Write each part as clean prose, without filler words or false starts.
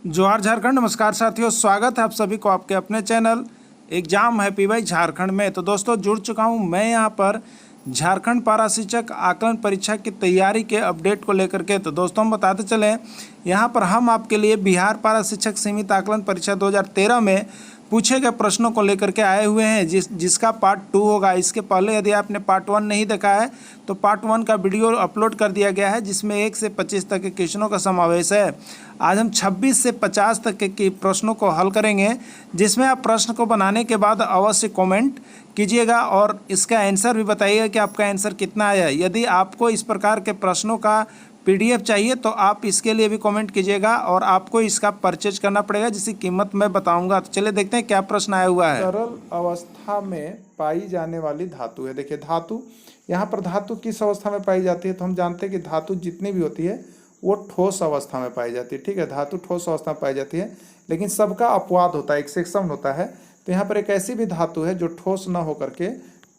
जोहार झारखंड। नमस्कार साथियों, स्वागत है आप सभी को आपके अपने चैनल एग्जाम हैप्पी भाई झारखंड में। तो दोस्तों जुड़ चुका हूं मैं यहां पर झारखंड पारा शिक्षक आकलन परीक्षा की तैयारी के अपडेट को लेकर के। तो दोस्तों हम बताते चलें, यहां पर हम आपके लिए बिहार पारा शिक्षक सीमित आकलन परीक्षा 2013 में पूछे गए प्रश्नों को लेकर के आए हुए हैं, जिसका पार्ट 2 होगा। इसके पहले यदि आपने पार्ट 1 नहीं देखा है तो पार्ट 1 का वीडियो अपलोड कर दिया गया है, जिसमें 1 से 25 तक के क्वेश्चनों का समावेश है। आज हम 26 से 50 तक के प्रश्नों को हल करेंगे, जिसमें आप प्रश्न को बनाने के बाद अवश्य कमेंट कीजिएगा और इसका आंसर भी बताइएगा कि आपका आंसर कितना आया। यदि आपको इस प्रकार के प्रश्नों का पीडीएफ चाहिए तो आप इसके लिए भी कमेंट कीजिएगा और आपको इसका परचेज करना पड़ेगा, जिसकी कीमत मैं बताऊंगा। तो चलिए देखते हैं क्या प्रश्न आया हुआ है। तरल अवस्था में पाई जाने वाली धातु है। देखिए धातु, यहाँ पर धातु किस अवस्था में पाई जाती है, तो हम जानते हैं कि धातु जितनी भी होती है वो ठोस अवस्था में पाई जाती है। ठीक है, धातु ठोस अवस्था में पाई जाती है, लेकिन सबका अपवाद होता है, एक्सेप्शन होता है। तो यहाँ पर एक ऐसी भी धातु है जो ठोस न होकर के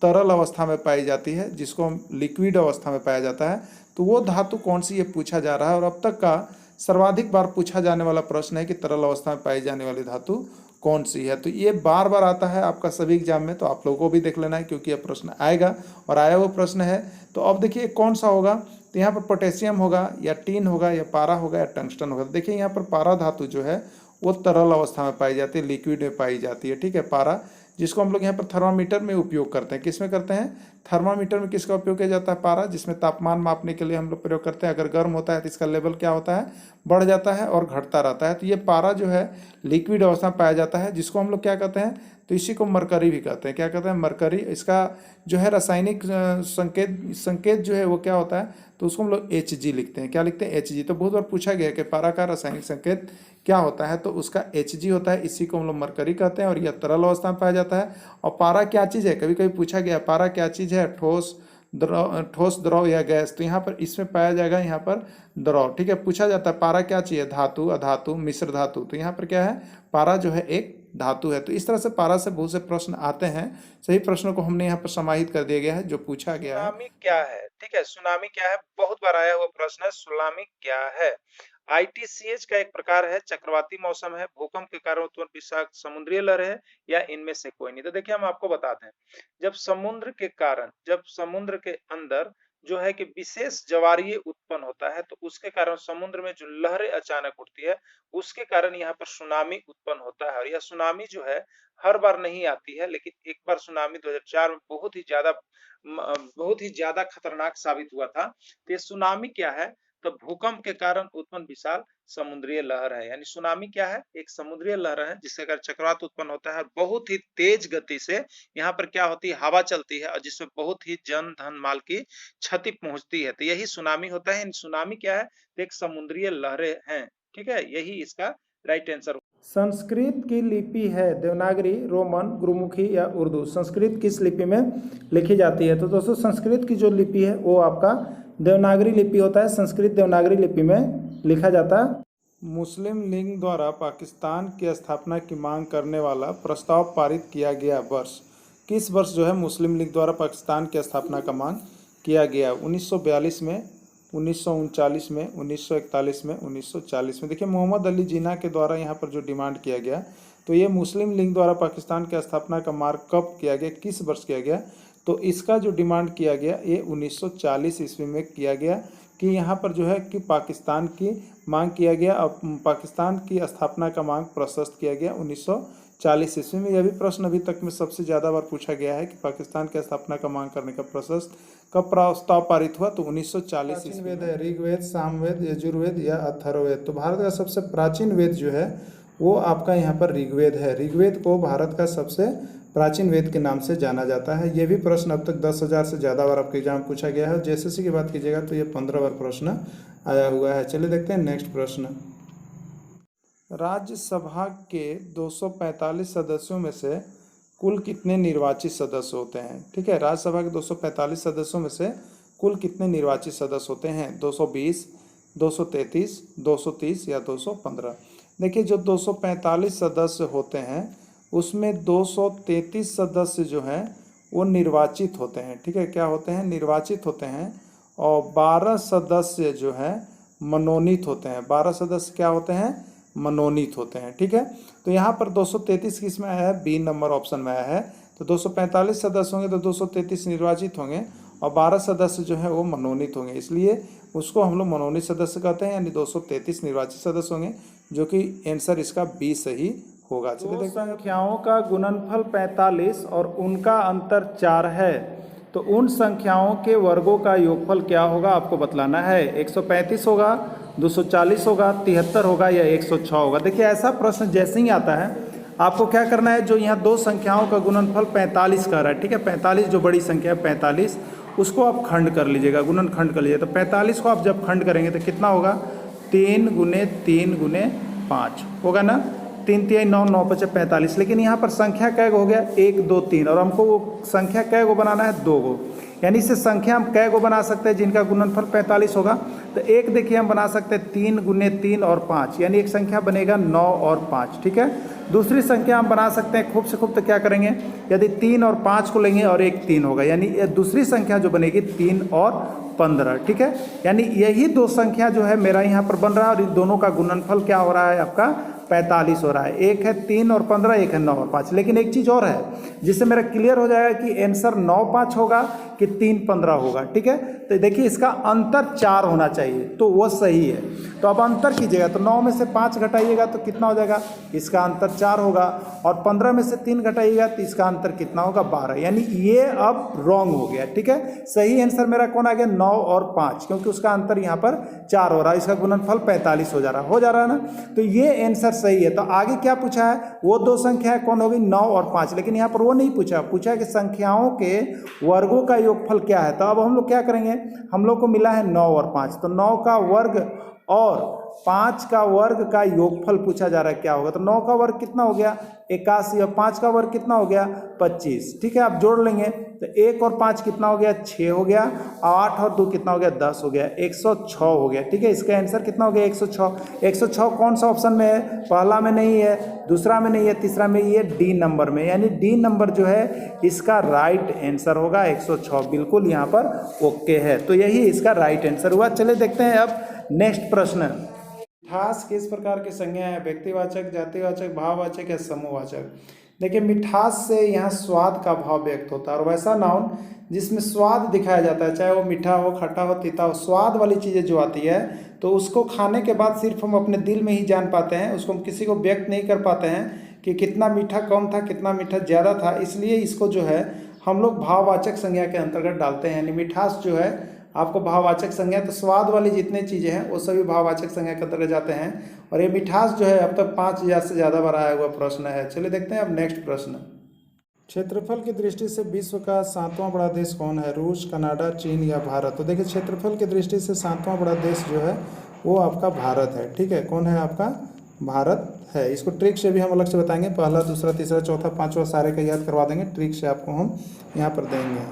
तरल अवस्था में पाई जाती है, जिसको हम लिक्विड अवस्था में पाया जाता है। तो वो धातु कौन सी, ये पूछा जा रहा है। और अब तक का सर्वाधिक बार पूछा जाने वाला प्रश्न है कि तरल अवस्था में पाई जाने वाली धातु कौन सी है। तो ये बार बार आता है आपका सभी एग्जाम में, तो आप लोगों को भी देख लेना है, क्योंकि यह प्रश्न आएगा और आया हुआ प्रश्न है। तो अब देखिए कौन सा होगा, तो यहाँ पर पोटेशियम होगा या टीन होगा या पारा होगा या टंगस्टन होगा। देखिए यहाँ पर पारा धातु जो है वो तरल अवस्था में पाई जाती है, लिक्विड में पाई जाती है। ठीक है, पारा, जिसको हम लोग यहाँ पर थर्मामीटर में उपयोग करते हैं। किस में करते हैं, थर्मामीटर में किसका उपयोग किया जाता है, पारा, जिसमें तापमान मापने के लिए हम लोग प्रयोग करते हैं। अगर गर्म होता है तो इसका लेवल क्या होता है, बढ़ जाता है और घटता रहता है। तो ये पारा जो है लिक्विड अवस्था में पाया जाता है, जिसको हम लोग क्या कहते हैं, तो इसी को मरकरी भी कहते हैं। क्या कहते हैं, मरकरी। इसका जो है रासायनिक संकेत जो है वो क्या होता है, तो उसको हम लोग Hg लिखते हैं। क्या लिखते हैं, Hg। तो बहुत बार पूछा गया कि पारा का रासायनिक संकेत क्या होता है, तो उसका Hg होता है, इसी को हम लोग मरकरी कहते हैं और यह तरल अवस्था में पाया जाता है। और पारा क्या चीज़ है, कभी कभी पूछा गया पारा क्या चीज़ है, ठोस द्रव या गैस। तो यहाँ पर इसमें पाया जाएगा, यहाँ पर द्रव। ठीक है, पूछा जाता है पारा क्या चीज़ है, धातु, अधातु, मिश्र धातु। तो यहाँ पर क्या है, पारा जो है एक धातु है। तो इस तरह से पारा से बहुत से प्रश्न आते हैं। सही प्रश्नों को हमने यहाँ पर समाहित कर दिया गया है जो पूछा गया है। सुनामी क्या है, ठीक है, सुनामी क्या है, बहुत बार आया हुआ प्रश्न है, सुनामी क्या है। आईटीसीएच का एक प्रकार है, चक्रवाती मौसम है, भूकंप के कारण उत्पन्न विषाक्त समुद्रीय लहर है, या इनमें से कोई नहीं। तो देखिए हम आपको बताते हैं, जब समुद्र के कारण, जब समुद्र के अंदर जो है कि विशेष ज्वारीय उत्पन्न होता है, तो उसके कारण समुद्र में जो लहरें अचानक उठती है, उसके कारण यहाँ पर सुनामी उत्पन्न होता है। और यह सुनामी जो है हर बार नहीं आती है, लेकिन एक बार सुनामी 2004 में बहुत ही ज्यादा खतरनाक साबित हुआ था। तो ये सुनामी क्या है, तो भूकंप के कारण उत्पन्न विशाल समुद्रीय लहर है। यानी सुनामी क्या है, एक समुद्रीय लहर है जिससे अगर चक्रवात उत्पन्न होता है, बहुत ही तेज गति से यहाँ पर क्या होती है, हवा चलती है, और जिसमें बहुत ही जन धन माल की क्षति पहुंचती है। तो यही सुनामी होता है। सुनामी क्या है, तो एक समुद्रीय लहरें हैं। ठीक है, यही इसका राइट आंसर। संस्कृत की लिपि है देवनागरी, रोमन, गुरुमुखी या उर्दू। संस्कृत किस लिपि में लिखी जाती है, तो दोस्तों संस्कृत की जो लिपि है वो आपका देवनागरी लिपि होता है। संस्कृत देवनागरी लिपि में लिखा जाता है। मुस्लिम लीग द्वारा पाकिस्तान की स्थापना की मांग करने वाला प्रस्ताव पारित किया गया वर्ष, किस वर्ष जो है मुस्लिम लीग द्वारा पाकिस्तान की स्थापना का मांग किया गया, 1942 में, 1939 में, 1941 में, 1940 में। देखिए मोहम्मद अली जिन्ना के द्वारा यहाँ पर जो डिमांड किया गया, तो ये मुस्लिम लीग द्वारा पाकिस्तान की स्थापना का मार्ग कब किया गया, किस वर्ष किया गया, तो इसका जो डिमांड किया गया ये 1940 ईस्वी में किया गया, कि यहाँ पर जो है कि पाकिस्तान की मांग किया गया और पाकिस्तान की स्थापना का मांग प्रशस्त किया गया 1940 ईस्वी में। यह भी प्रश्न अभी तक में सबसे ज़्यादा बार पूछा गया है कि पाकिस्तान की स्थापना का मांग करने का प्रशस्त कब प्रस्ताव पारित हुआ, तो 1940 ईस्वी। वेद है ऋग्वेद, सामवेद, यजुर्वेद या अथर्ववेद। तो भारत का सबसे प्राचीन वेद जो है वो आपका यहाँ पर ऋग्वेद है। ऋग्वेद को भारत का सबसे प्राचीन वेद के नाम से जाना जाता है। ये भी प्रश्न अब तक 10,000 से ज़्यादा बार आपके एग्जाम पूछा गया है। जेएसएससी की बात कीजिएगा तो ये 15 बार प्रश्न आया हुआ है। चलिए देखते हैं नेक्स्ट प्रश्न। राज्यसभा के 245 सदस्यों में से कुल कितने निर्वाचित सदस्य होते हैं, ठीक है, राज्यसभा के 245 सदस्यों में से कुल कितने निर्वाचित सदस्य होते हैं, 220, 233, 230 या 215। देखिए जो 245 सदस्य होते हैं उसमें 233 सदस्य जो हैं वो निर्वाचित होते हैं। ठीक है, क्या होते हैं, निर्वाचित होते हैं। और 12 सदस्य जो हैं मनोनीत होते हैं। 12 सदस्य क्या होते हैं, मनोनीत होते हैं। ठीक है, तो यहाँ पर 233 किस में आया है, बी नंबर ऑप्शन में आया है। तो 245 सदस्य होंगे तो 233 निर्वाचित होंगे और 12 सदस्य जो है वो मनोनीत होंगे, इसलिए उसको हम लोग मनोनीत सदस्य कहते हैं, यानी 233 निर्वाचित सदस्य होंगे, जो कि आंसर इसका बी सही होगा। चलिए देखते हैं, संख्याओं का गुणनफल 45 और उनका अंतर 4 है, तो उन संख्याओं के वर्गों का योगफल क्या होगा आपको बतलाना है। 135 होगा, 240 होगा, 73 होगा या 106 होगा। देखिए ऐसा प्रश्न जैसे ही आता है आपको क्या करना है, जो यहाँ दो संख्याओं का गुणनफल 45 कर रहा है, ठीक है, 45 जो बड़ी संख्या है 45, उसको आप खंड कर लीजिएगा, गुणन खंड कर लीजिएगा। तो 45 को आप जब खंड करेंगे तो कितना होगा, 3 गुने 3 गुने 5 होगा ना, 3 3 9 9 5 45। लेकिन यहाँ पर संख्या कै गो हो गया, 1 2 3, और हमको वो संख्या कै गो बनाना है, 2 गो, यानी इससे संख्या हम कै गो बना सकते हैं जिनका गुणनफल 45 होगा। तो एक देखिए हम बना सकते हैं 3 गुने 3 और 5, यानी एक संख्या बनेगा 9 और 5। ठीक है, दूसरी संख्या हम बना सकते हैं खूब से खूब, तो क्या करेंगे, यदि 3 और 5 को लेंगे और एक 3 होगा, यानी दूसरी संख्या जो बनेगी 3 और 15। ठीक है, यानी यही दो संख्या जो है मेरा यहाँ पर बन रहा है और इन दोनों का गुणनफल क्या हो रहा है आपका 45 हो रहा है। एक है 3 और 15, एक है 9 और 5। लेकिन एक चीज़ और है जिससे मेरा क्लियर हो जाएगा कि आंसर 9 5 होगा कि 3 15 होगा। ठीक है, तो देखिए इसका अंतर 4 होना चाहिए, तो वो सही है। तो अब अंतर कीजिएगा, तो 9 में से 5 घटाइएगा तो कितना हो जाएगा, इसका अंतर 4 होगा, और 15 में से 3 घटाइएगा तो इसका अंतर कितना होगा, 12, यानी ये अब रॉन्ग हो गया। ठीक है, सही आंसर मेरा कौन आ गया, 9 और 5, क्योंकि उसका अंतर यहाँ पर 4 हो रहा है, इसका गुणनफल 45 हो जा रहा है ना। तो ये आंसर सही है। तो आगे क्या पूछा है, वो दो संख्याएं कौन होगी, 9 और 5, लेकिन यहाँ पर वो नहीं पूछा, पूछा कि संख्याओं के वर्गों का योगफल क्या है। तो अब हम लोग क्या करेंगे, हम लोग को मिला है 9 और 5, तो 9 का वर्ग और 5 का वर्ग का योगफल पूछा जा रहा है क्या होगा। तो 9 का वर्ग कितना हो गया, 81, और 5 का वर्ग कितना हो गया, 25। ठीक है, आप जोड़ लेंगे तो 1 और 5 कितना हो गया, 6 हो गया, 8 और 2 कितना हो गया, 10 हो गया, 106 हो गया। ठीक है, इसका आंसर कितना हो गया, 106। 106 कौन सा ऑप्शन में है, पहला में नहीं है, दूसरा में नहीं है, तीसरा में, ये डी नंबर में, यानी डी नंबर जो है इसका राइट आंसर होगा 106, बिल्कुल यहाँ पर ओके है। तो यही इसका राइट आंसर हुआ। चलिए देखते हैं अब नेक्स्ट प्रश्न। मिठास किस प्रकार की संज्ञा है, व्यक्तिवाचक, जातिवाचक, भाववाचक या समूहवाचक। देखिए मिठास से यहाँ स्वाद का भाव व्यक्त होता है, और वैसा नाउन जिसमें स्वाद दिखाया जाता है, चाहे वो मीठा हो, खट्टा हो, तीता हो, स्वाद वाली चीज़ें जो आती है तो उसको खाने के बाद सिर्फ हम अपने दिल में ही जान पाते हैं, उसको हम किसी को व्यक्त नहीं कर पाते हैं कि कितना मीठा कम था, कितना मीठा ज़्यादा था। इसलिए इसको जो है हम लोग भाववाचक संज्ञा के अंतर्गत डालते हैं, यानी मिठास जो है आपको भाववाचक संज्ञा, तो स्वाद वाली जितने चीज़ें हैं वो सभी भाववाचक संज्ञा के अंतर्गत जाते हैं। और ये मिठास जो है अब तक 5000 से ज़्यादा बार आया हुआ प्रश्न है। चलिए देखते हैं अब नेक्स्ट प्रश्न। क्षेत्रफल की दृष्टि से विश्व का 7वां बड़ा देश कौन है, रूस, कनाडा, चीन या भारत। तो देखिए क्षेत्रफल की दृष्टि से 7वां बड़ा देश जो है वो आपका भारत है। ठीक है, कौन है आपका, भारत है। इसको ट्रिक से भी हम अलग से बताएंगे, पहला, दूसरा, तीसरा, चौथा, पाँचवा सारे का याद करवा देंगे, ट्रिक से आपको हम यहाँ पर देंगे।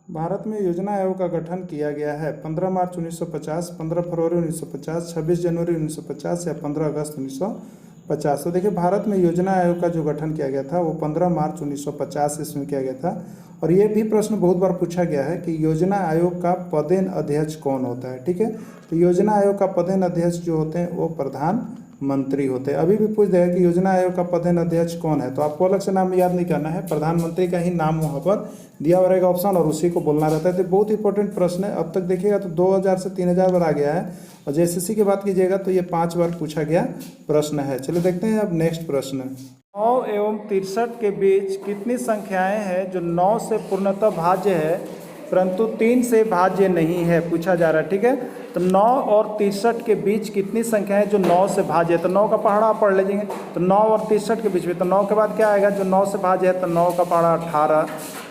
भारत में योजना आयोग का गठन किया गया है 15 मार्च 1950, 15 फरवरी 1950, 26 जनवरी 1950 या 15 अगस्त 1950। तो देखिए भारत में योजना आयोग का जो गठन किया गया था वो 15 मार्च 1950 ईस्वी में किया गया था। और ये भी प्रश्न बहुत बार पूछा गया है कि योजना आयोग का पदेन अध्यक्ष कौन होता है। ठीक है, तो योजना आयोग का पदेन अध्यक्ष जो होते हैं वो प्रधानमंत्री होते हैं। अभी भी पूछ देगा कि योजना आयोग का पदेन अध्यक्ष कौन है, तो आपको अलग से नाम याद नहीं करना है, प्रधानमंत्री का ही नाम वहाँ पर दिया हुआ रहेगा ऑप्शन, और उसी को बोलना रहता है। तो बहुत इंपॉर्टेंट प्रश्न है। अब तक देखिएगा तो 2000 से 3000 बार आ गया है, और जेएसएससी की बात कीजिएगा तो ये 5 बार पूछा गया प्रश्न है। चलिए देखते हैं अब नेक्स्ट प्रश्न। 9 एवं 63 के बीच कितनी संख्याएं हैं जो 9 से पूर्णतः भाज्य है परंतु 3 से भाज्य नहीं है, पूछा जा रहा है। ठीक है, तो 9 और 63 के बीच कितनी संख्या है जो 9 से भाज्य है। तो 9 का पहाड़ा आप पढ़ लीजिए, तो 9 और 63 के बीच में, तो 9 के बाद क्या आएगा जो 9 से भाज्य है, तो 9 का पहाड़ा 18,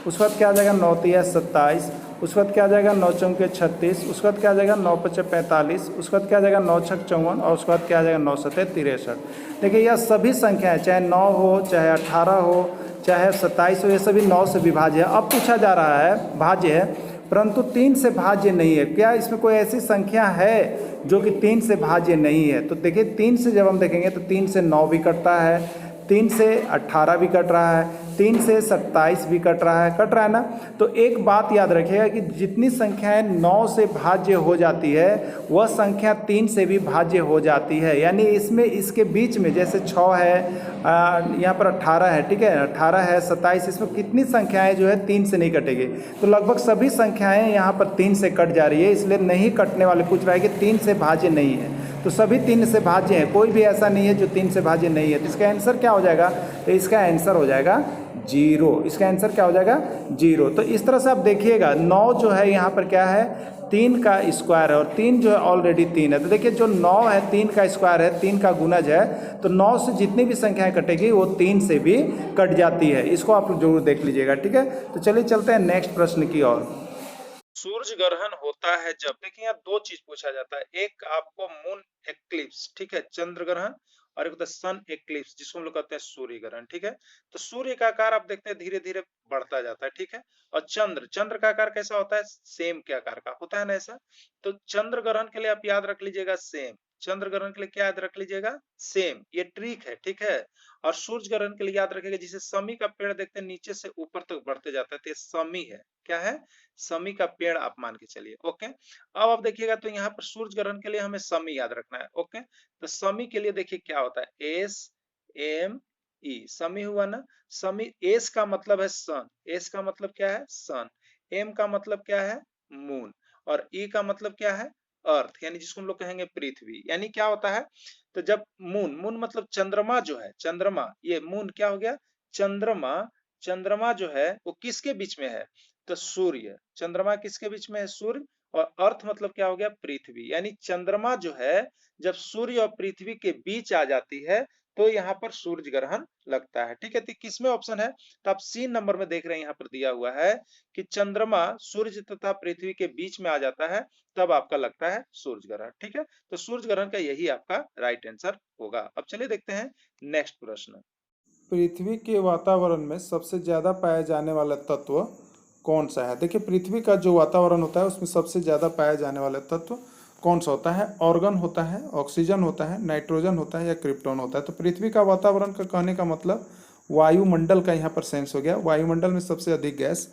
उसके बाद क्या आ जाएगा 9 तिया 27, उसके बाद क्या आ जाएगा 9 चौके 36, उसके बाद क्या आ जाएगा 9 पचे 45, उसके बाद क्या आ जाएगा 9 छक 54, और उसके बाद क्या आ जाएगा 9 सते 63। देखिए यह सभी संख्याएं, चाहे 9 हो, चाहे 18 हो, चाहे 27 हो, ये सभी 9 से विभाज्य है। अब पूछा जा रहा है भाज्य है परंतु 3 से भाज्य नहीं है, क्या इसमें कोई ऐसी संख्या है जो कि 3 से भाज्य नहीं है। तो देखिए 3 से जब हम देखेंगे तो 3 से 9 भी कटता है, 3 से 18 भी कट रहा है, 3 से 27 भी कट रहा है ना। तो एक बात याद रखिएगा कि जितनी संख्याएं 9 से भाज्य हो जाती है वह संख्या 3 से भी भाज्य हो जाती है। यानी इसमें इसके बीच में जैसे 6 है, यहाँ पर 18 है, ठीक है, 18 है, 27, इसमें कितनी संख्याएं जो है 3 से नहीं कटेगी। तो लगभग सभी संख्याएं यहाँ पर 3 से कट जा रही है, इसलिए नहीं कटने वाले पूछ रहा है कि 3 से भाज्य नहीं है। तो सभी 3 से भाज्य है, कोई भी ऐसा नहीं है जो 3 से भाज्य नहीं है। तो इसका आंसर क्या हो जाएगा? तो इसका आंसर हो जाएगा 0। इसका आंसर क्या हो जाएगा? 0। तो इस तरह से आप देखिएगा 9 जो है यहाँ पर क्या है? 3 का स्क्वायर है, और 3 जो है ऑलरेडी 3 है। तो देखिए जो 9 है 3 का स्क्वायर है, 3 का गुणज है, तो 9 से जितनी भी संख्याएं कटेगी वो 3 से भी कट जाती है। इसको आप लोग जरूर देख लीजिएगा, ठीक है। तो चलिए चलते हैं नेक्स्ट प्रश्न की ओर। सूर्य ग्रहण होता है जब, देखिए यहाँ 2 चीज पूछा जाता है, एक आपको मून एक्लिप्स, ठीक है, चंद्र ग्रहण, और एक होता है सन एक्लिप्स जिसको हम लोग कहते हैं सूर्य ग्रहण, ठीक है। तो सूर्य का आकार आप देखते हैं धीरे धीरे बढ़ता जाता है, ठीक है। और चंद्र का आकार कैसा होता है? सेम के आकार का होता है ना ऐसा। तो चंद्र ग्रहण के लिए आप याद रख लीजिएगा सेम, चंद्र ग्रहण के लिए क्या याद रख लीजिएगा? सेम, ये ट्रिक है, ठीक है। और सूर्य ग्रहण के लिए याद रखिएगा जिसे समी का पेड़ देखते हैं नीचे से ऊपर तक बढ़ते जाता है, तो ये समी है। क्या है? समी का पेड़ आप मान के चलिए, ओके। अब आप देखिएगा तो यहाँ पर सूर्य ग्रहण के लिए हमें समी याद रखना है, ओके। तो समी के लिए देखिए क्या होता है? SME, समी हुआ ना। समी, एस का मतलब है सन, एस का मतलब क्या है? सन। एम का मतलब क्या है? मून। और ई का मतलब क्या है? अर्थ, यानी जिसको हम लोग कहेंगे पृथ्वी। यानी क्या होता है? तो जब मून मतलब चंद्रमा जो है, चंद्रमा, ये मून क्या हो गया? चंद्रमा जो है वो किसके बीच में है? तो सूर्य। चंद्रमा किसके बीच में है? सूर्य। और अर्थ मतलब क्या हो गया? पृथ्वी। यानी चंद्रमा जो है जब सूर्य और पृथ्वी के बीच आ जाती है तो यहाँ पर सूर्य ग्रहण लगता है, ठीक है। तो किसमें ऑप्शन है? तो आप सी नंबर में देख रहे हैं, यहाँ पर दिया हुआ है कि चंद्रमा सूर्य तथा पृथ्वी के बीच में आ जाता है तब आपका लगता है सूर्य ग्रहण, ठीक है। तो सूर्य ग्रहण का यही आपका राइट आंसर होगा। अब चलिए देखते हैं नेक्स्ट प्रश्न। पृथ्वी के वातावरण में सबसे ज्यादा पाया जाने वाला तत्व कौन सा है? देखिए पृथ्वी का जो वातावरण होता है उसमें सबसे ज्यादा पाया जाने वाला तत्व कौन सा होता है? ऑर्गन होता है, ऑक्सीजन होता है, नाइट्रोजन होता है, या क्रिप्टॉन होता है? तो पृथ्वी का वातावरण का कहने का मतलब वायुमंडल का यहाँ पर सेंस हो गया। वायुमंडल में सबसे अधिक गैस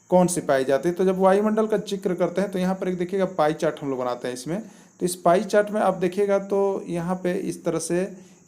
कौन सी पाई जाती है? तो जब वायुमंडल का जिक्र करते हैं तो यहाँ पर एक देखिएगा पाई चार्ट हम लोग बनाते हैं इसमें। तो इस पाई चार्ट में आप देखिएगा तो यहाँ पे इस तरह से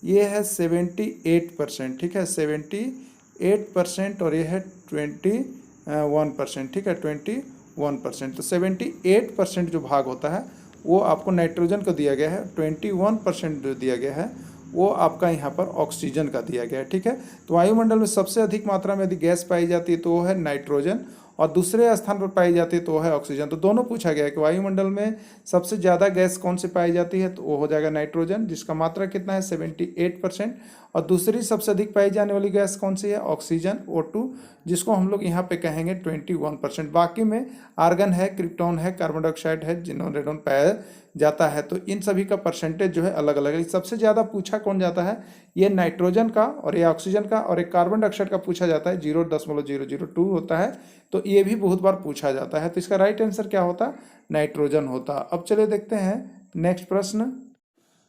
ये है 78%, ठीक है, 78%, और ये है 21%, ठीक है, 21%। तो 78% जो भाग होता है वो आपको नाइट्रोजन को दिया गया है, 21% जो दिया गया है वो आपका यहाँ पर ऑक्सीजन का दिया गया है, ठीक है। तो वायुमंडल में सबसे अधिक मात्रा में यदि गैस पाई जाती है तो वो है नाइट्रोजन, और दूसरे स्थान पर पाई जाती है तो वो है ऑक्सीजन। तो दोनों पूछा गया है कि वायुमंडल में सबसे ज़्यादा गैस कौन सी पाई जाती है, तो वो हो जाएगा नाइट्रोजन, जिसका मात्रा कितना है? 78%। और दूसरी सबसे अधिक पाई जाने वाली गैस कौन सी है? ऑक्सीजन, O2, जिसको हम लोग यहाँ पे कहेंगे 21%। बाकी में आर्गन है, क्रिप्टॉन है, कार्बन डाइऑक्साइड है, जिनोन, रेडॉन पाया जाता है। तो इन सभी का परसेंटेज जो है अलग अलग है। सबसे ज़्यादा पूछा कौन जाता है? ये नाइट्रोजन का, और ये ऑक्सीजन का, और एक कार्बन डाइऑक्साइड का पूछा जाता है, 0.002 होता है। तो ये भी बहुत बार पूछा जाता है। तो इसका राइट आंसर क्या होता? नाइट्रोजन होता। अब चलिए देखते हैं नेक्स्ट प्रश्न।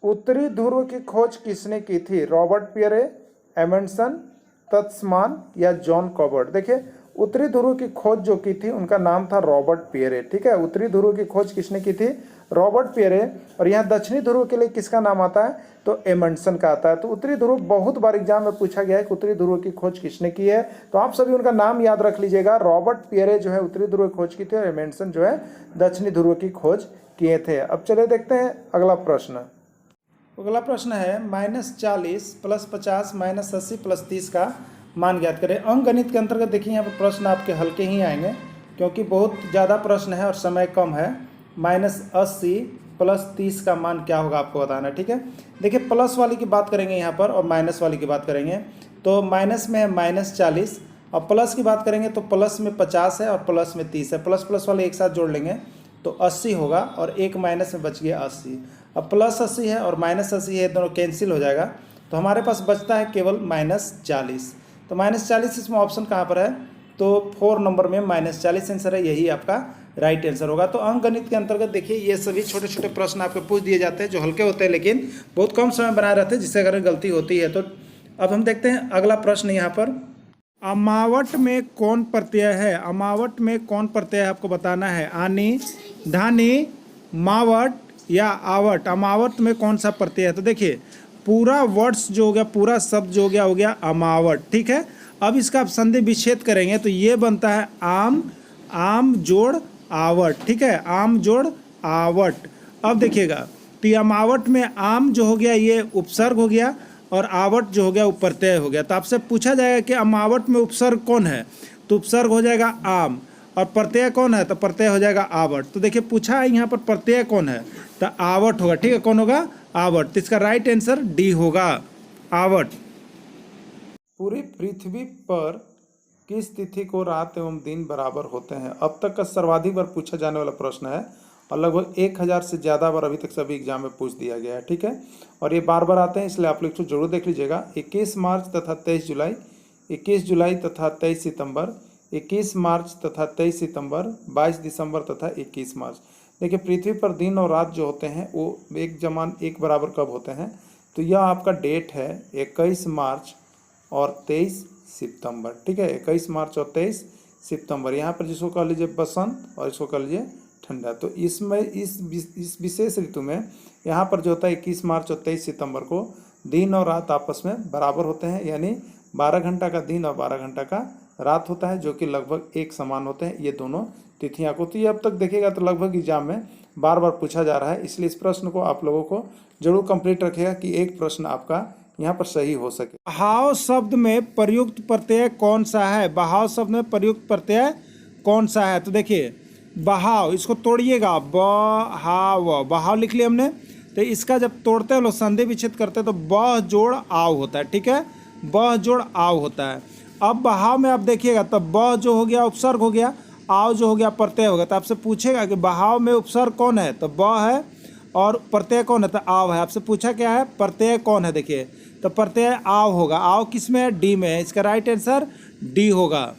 उत्तरी ध्रुव की खोज किसने की थी? रॉबर्ट पियरे, एमंडसन, तत्समान, या जॉन कॉबर्ट? देखिए उत्तरी ध्रुव की खोज जो की थी उनका नाम था रॉबर्ट पियरे, ठीक है। उत्तरी ध्रुव की खोज किसने की थी? Robert Pierre. और यहाँ दक्षिणी ध्रुव के लिए किसका नाम आता है? तो एमंडसन का आता है। तो उत्तरी ध्रुव बहुत बार एग्जाम में पूछा गया है कि उत्तरी ध्रुव की खोज किसने की है, तो आप सभी उनका नाम याद रख लीजिएगा। रॉबर्ट पियरे जो है उत्तरी ध्रुव की खोज की थी, और एमंडसन जो है दक्षिणी ध्रुव की खोज किए थे। अब चलिए देखते हैं अगला प्रश्न। अगला प्रश्न है -40 + 50 -80 + 30 का मान ज्ञात करें। अंक गणित के अंतर्गत देखिए यहाँ पर प्रश्न आपके हल्के ही आएंगे क्योंकि बहुत ज़्यादा प्रश्न है और समय कम है। -80 + 30 का मान क्या होगा आपको बताना है, ठीक है। देखिए प्लस वाली की बात करेंगे यहाँ पर और माइनस वाली की बात करेंगे। तो माइनस में है -40 और प्लस की बात करेंगे तो प्लस में 50 है और प्लस में 30 है। प्लस प्लस वाले एक साथ जोड़ लेंगे तो 80 होगा और एक माइनस में बच गया 80। अब +80 है और -80 है, दोनों कैंसिल हो जाएगा तो हमारे पास बचता है केवल -40। तो -40 इसमें ऑप्शन कहाँ पर है? तो 4 नंबर में -40 आंसर है, यही आपका राइट आंसर होगा। तो अंक गणित के अंतर्गत देखिए ये सभी छोटे छोटे प्रश्न आपको पूछ दिए जाते हैं जो हल्के होते हैं लेकिन बहुत कम समय बनाए रहते हैं, जिससे अगर गलती होती है तो अब हम देखते हैं अगला प्रश्न यहाँ पर। अमावट में कौन प्रत्यय है? अमावट में कौन प्रत्यय है आपको बताना है। आनी, धानी, मावट या आवट। अमावट में कौन सा प्रत्यय है? तो देखिए पूरा वर्ड्स जो हो गया, पूरा शब्द जो हो गया अमावट, ठीक है। अब इसका आप संधि विच्छेद करेंगे तो ये बनता है आम, आम जोड़ आवट, ठीक है, आम जोड़ आवट। अब देखिएगा तो ये अमावट में आम जो हो गया ये उपसर्ग हो गया और आवट जो हो गया वो प्रत्यय हो गया। तो आपसे पूछा जाएगा कि अमावट में उपसर्ग कौन है, तो उपसर्ग हो जाएगा आम, और प्रत्यय कौन है, तो प्रत्यय हो जाएगा आवट। तो देखिए पूछा है यहाँ पर प्रत्यय कौन है, तो आवट होगा, ठीक है। कौन होगा? आवट। तो इसका राइट आंसर डी होगा, आवट। पूरी पृथ्वी पर किस तिथि को रात एवं दिन बराबर होते हैं? अब तक का सर्वाधिक बार पूछा जाने वाला प्रश्न है और लगभग 1000 से ज़्यादा बार अभी तक सभी एग्जाम में पूछ दिया गया है, ठीक है। और ये बार बार आते हैं, इसलिए आप लोग इसको जरूर देख लीजिएगा। 21 मार्च तथा 23 जुलाई, 21 जुलाई तथा 23 सितंबर, 21 मार्च तथा 23 सितंबर, 22 दिसंबर तथा 21 मार्च। देखिए पृथ्वी पर दिन और रात जो होते हैं वो एक जमान एक बराबर कब होते हैं? तो यह आपका डेट है 21 मार्च और 23 सितंबर, ठीक है। 21 मार्च और 23 सितंबर। यहाँ पर जिसको कह लीजिए बसंत और इसको कह लीजिए ठंडा। तो इसमें इस विशेष ऋतु में यहाँ पर जो होता है 21 मार्च और 23 सितंबर को दिन और रात आपस में बराबर होते हैं, यानी 12 घंटा का दिन और 12 घंटा का रात होता है, जो कि लगभग एक समान होते हैं ये दोनों तिथियाँ को। तो ये अब तक देखिएगा तो लगभग एग्जाम में बार बार पूछा जा रहा है, इसलिए इस प्रश्न को आप लोगों को जरूर कंप्लीट रखिएगा कि एक प्रश्न आपका यहाँ पर सही हो सके। बहाव शब्द में प्रयुक्त प्रत्यय कौन सा है? बहाव शब्द में प्रयुक्त प्रत्यय कौन सा है? तो देखिए बहाव, इसको तोड़िएगा, बहाव, बहाव लिख लिया हमने। तो इसका जब तोड़ते हैं लोग संधि विच्छेद करते हैं तो ब जोड़ आव होता है, ठीक है, ब जोड़ आव होता है। अब बहाव में आप देखिएगा तो ब जो हो गया उपसर्ग हो गया, आव जो हो गया प्रत्यय हो गया। तो आपसे पूछेगा कि बहाव में उपसर्ग कौन है, तो ब है, और प्रत्यय कौन है, तो आव है। आपसे पूछा क्या है, प्रत्यय कौन है, देखिए तो प्रत्यय आव होगा। आव किस में है? डी में है। इसका राइट आंसर डी होगा।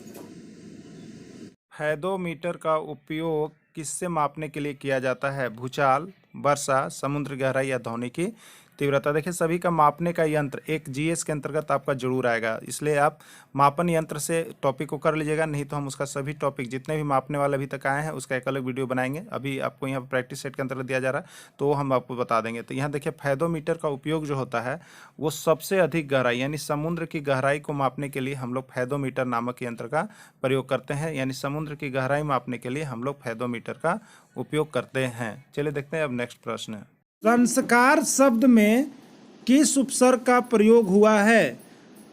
हैदोमीटर का उपयोग किससे मापने के लिए किया जाता है? भूचाल, वर्षा, समुद्र गहराई या ध्वनि की तीव्रता। देखिए सभी का मापने का यंत्र एक जीएस के अंतर्गत आपका जरूर आएगा, इसलिए आप मापन यंत्र से टॉपिक को कर लीजिएगा, नहीं तो हम उसका सभी टॉपिक जितने भी मापने वाले अभी तक आए हैं उसका एक अलग वीडियो बनाएंगे। अभी आपको यहाँ पर प्रैक्टिस सेट के अंतर्गत दिया जा रहा है तो हम आपको बता देंगे। तो यहाँ देखिए फैदोमीटर का उपयोग जो होता है वो सबसे अधिक गहराई यानी समुद्र की गहराई को मापने के लिए हम लोग फैदोमीटर नामक यंत्र का प्रयोग करते हैं, यानी समुद्र की गहराई मापने के लिए हम लोग फैदोमीटर का उपयोग करते हैं। चलिए देखते हैं अब नेक्स्ट प्रश्न। संस्कार शब्द में किस उपसर्ग का प्रयोग हुआ है?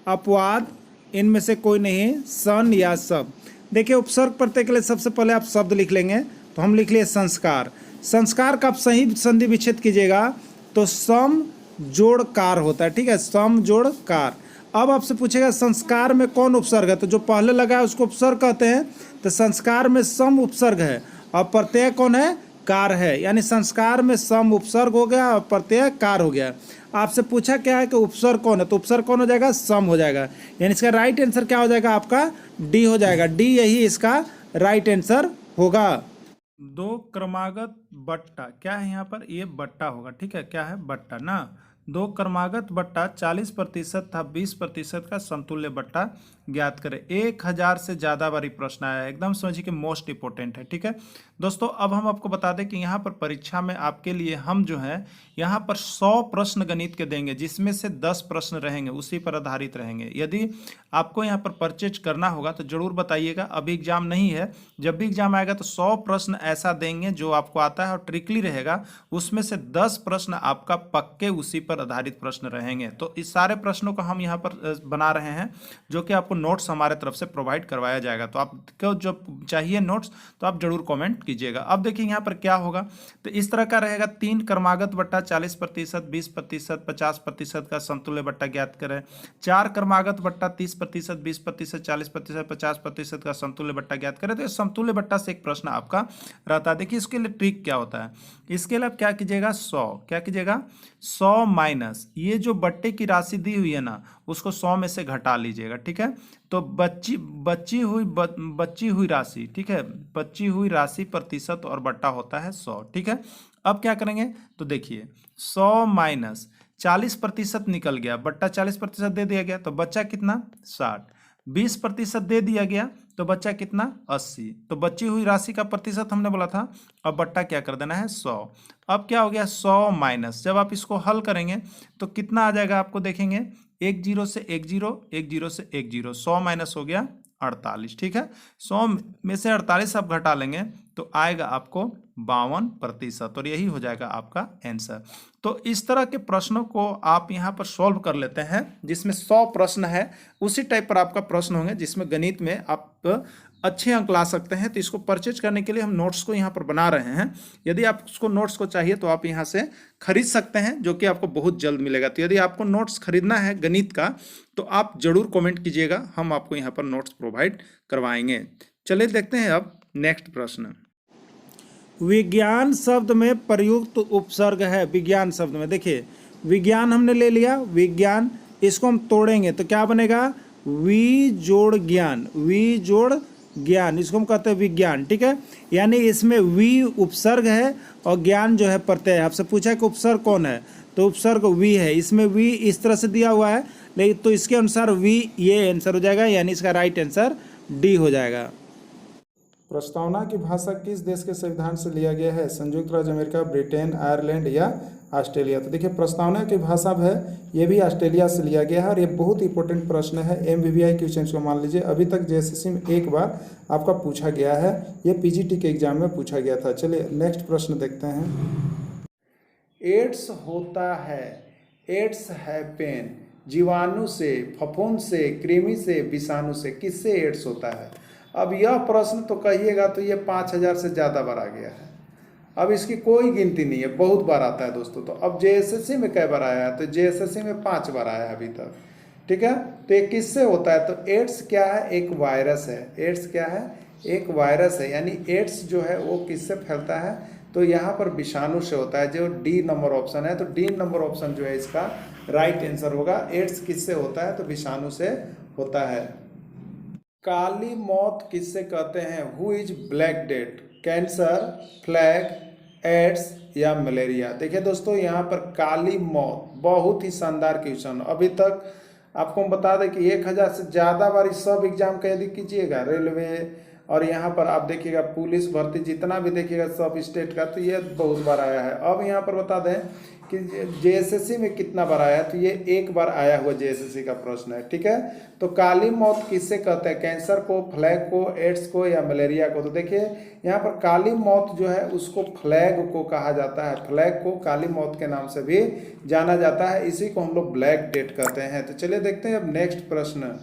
अपवाद, इनमें से कोई नहीं, सन या सब। देखिए उपसर्ग प्रत्यय के लिए सबसे पहले आप शब्द लिख लेंगे, तो हम लिख लिए संस्कार। संस्कार का आप सही संधि विच्छेद कीजिएगा तो सम जोड़ कार होता है, ठीक है, सम जोड़ कार। अब आपसे पूछेगा संस्कार में कौन उपसर्ग है, तो जो पहले लगा है उसको उपसर्ग कहते हैं। तो संस्कार में सम उपसर्ग है और प्रत्यय कौन है? कार है, यानी संस्कार में सम उपसर्ग हो गया और प्रत्यय कार हो गया। आपसे पूछा क्या है कि उपसर्ग कौन है, तो उपसर्ग कौन हो जाएगा? सम हो जाएगा, यानी इसका राइट आंसर क्या हो जाएगा आपका? डी हो जाएगा। डी यही इसका राइट आंसर होगा। दो क्रमागत बट्टा, क्या है यहाँ पर? ये बट्टा होगा, ठीक है, क्या है? बट्टा ना। दो क्रमागत बट्टा 40% था 20% का समतुल्य बट्टा ज्ञात करें। 1000 से ज़्यादा बारी प्रश्न आया है, एकदम समझिए कि मोस्ट इंपॉर्टेंट है, ठीक है दोस्तों। अब हम आपको बता दें कि यहाँ पर परीक्षा में आपके लिए हम जो है यहाँ पर 100 प्रश्न गणित के देंगे, जिसमें से 10 प्रश्न रहेंगे उसी पर आधारित रहेंगे। यदि आपको यहाँ पर परचेज करना होगा तो जरूर बताइएगा, अभी एग्जाम नहीं है, जब भी एग्जाम आएगा तो 100 प्रश्न ऐसा देंगे जो आपको आता है और ट्रिकली रहेगा, उसमें से 10 प्रश्न आपका पक्के उसी पर आधारित प्रश्न रहेंगे। तो इस सारे प्रश्नों को हम यहाँ पर बना रहे हैं, जो कि आपको नोट्स हमारे तरफ से प्रोवाइड करवाया जाएगा। तो आपको जो चाहिए नोट्स तो आप जरूर कमेंट कीजिएगा। अब देखिए यहाँ पर क्या होगा, तो इस तरह का रहेगा। 3 क्रमागत बट्टा 40%, 20%, 50% का समतुल्य बट्टा ज्ञात करें। 4 क्रमागत बट्टा 30%, 20%, 40%, 50% का समतुल्य बट्टा ज्ञात करें। तो इस समतुल्य बट्टा से एक प्रश्न आपका रहता है। देखिए इसके लिए ट्रिक क्या होता है, इसके लिए आप क्या कीजिएगा, 100 क्या कीजिएगा, 100 माइनस ये जो बट्टे की राशि दी हुई है ना उसको 100 में से घटा लीजिएगा, ठीक है। तो बची हुई राशि, ठीक है, बची हुई राशि प्रतिशत और बट्टा होता है 100, ठीक है। अब क्या करेंगे, तो देखिए 100 माइनस 40% निकल गया, बट्टा 40% दे दिया गया तो बच्चा कितना 60। 20% दे दिया गया तो बच्चा कितना 80। तो बची हुई राशि का प्रतिशत हमने बोला था, अब बट्टा क्या कर देना है 100। अब क्या हो गया 100 माइनस, जब आप इसको हल करेंगे तो कितना आ जाएगा आपको देखेंगे, एक जीरो से एक जीरो, एक जीरो से एक जीरो, 100 माइनस हो गया 48। ठीक है, 100 में से 48 आप घटा लेंगे तो आएगा आपको 52%, और यही हो जाएगा आपका आंसर। तो इस तरह के प्रश्नों को आप यहाँ पर सॉल्व कर लेते हैं, जिसमें 100 प्रश्न है, उसी टाइप पर आपका प्रश्न होंगे जिसमें गणित में आप अच्छे अंक ला सकते हैं। तो इसको परचेज करने के लिए हम नोट्स को यहाँ पर बना रहे हैं। यदि आप उसको नोट्स को चाहिए तो आप यहाँ से खरीद सकते हैं, जो कि आपको बहुत जल्द मिलेगा। तो यदि आपको नोट्स खरीदना है गणित का तो आप जरूर कमेंट कीजिएगा, हम आपको यहाँ पर नोट्स प्रोवाइड करवाएंगे। चलिए देखते हैं अब नेक्स्ट प्रश्न। विज्ञान शब्द में प्रयुक्त उपसर्ग है। विज्ञान शब्द में देखिए, विज्ञान हमने ले लिया, विज्ञान, इसको हम तोड़ेंगे तो क्या बनेगा, वी जोड़ ज्ञान, वी जोड़ ज्ञान, इसको हम कहते हैं विज्ञान। ठीक है, यानी इसमें वी उपसर्ग है और ज्ञान जो है प्रत्यय है। आपसे पूछा कि उपसर्ग कौन है, तो उपसर्ग वी है। इसमें वी इस तरह से दिया हुआ है, लेकिन तो इसके अनुसार वी ये आंसर हो जाएगा, यानी इसका राइट आंसर डी हो जाएगा। प्रस्तावना की भाषा किस देश के संविधान से लिया गया है, संयुक्त राज्य अमेरिका, ब्रिटेन, आयरलैंड या ऑस्ट्रेलिया। तो देखिए प्रस्तावना की भाषा है, ये भी ऑस्ट्रेलिया से लिया गया है, और ये बहुत इंपॉर्टेंट प्रश्न है। MBBI क्वेश्चन को मान लीजिए, अभी तक JSSC में एक बार आपका पूछा गया है, ये PGT के एग्जाम में पूछा गया था। चलिए नेक्स्ट प्रश्न देखते हैं। एड्स होता है, एड्स है पेन, जीवाणु से, फफूंद से, कृमि से, विषाणु से, किससे एड्स होता है। अब यह प्रश्न तो कहिएगा तो ये 5000 से ज़्यादा बार आ गया है, अब इसकी कोई गिनती नहीं है, बहुत बार आता है दोस्तों। तो अब JSSC में कै बार आया है, तो JSSC में 5 बार आया है अभी तक। ठीक है, तो ये किससे होता है, तो एड्स क्या है, एक वायरस है। एड्स क्या है, एक वायरस है, यानी एड्स जो है वो किससे फैलता है, तो यहाँ पर विषाणु से होता है, जो डी नंबर ऑप्शन है। तो डी नंबर ऑप्शन जो है इसका राइट आंसर होगा। एड्स किससे होता है, तो विषाणु से होता है। काली मौत किससे कहते हैं, who is black death, cancer, plague, AIDS या मलेरिया। देखिए दोस्तों, यहाँ पर काली मौत बहुत ही शानदार क्वेश्चन। अभी तक आपको हम बता दें कि 1000 से ज़्यादा बार इस सब एग्जाम का यदि कीजिएगा, रेलवे और यहाँ पर आप देखिएगा पुलिस भर्ती, जितना भी देखिएगा सब स्टेट का, तो ये बहुत बार आया है। अब यहाँ पर बता दें कि JSSC में कितना बार आया है, तो ये एक बार आया हुआ JSSC का प्रश्न है। ठीक है, तो काली मौत किससे कहते हैं, कैंसर को, फ्लैग को, एड्स को या मलेरिया को। तो देखिए यहाँ पर काली मौत जो है उसको फ्लैग को कहा जाता है, फ्लैग को काली मौत के नाम से भी जाना जाता है, इसी को हम लोग ब्लैक डेथ कहते हैं। तो चलिए देखते हैं अब नेक्स्ट प्रश्न।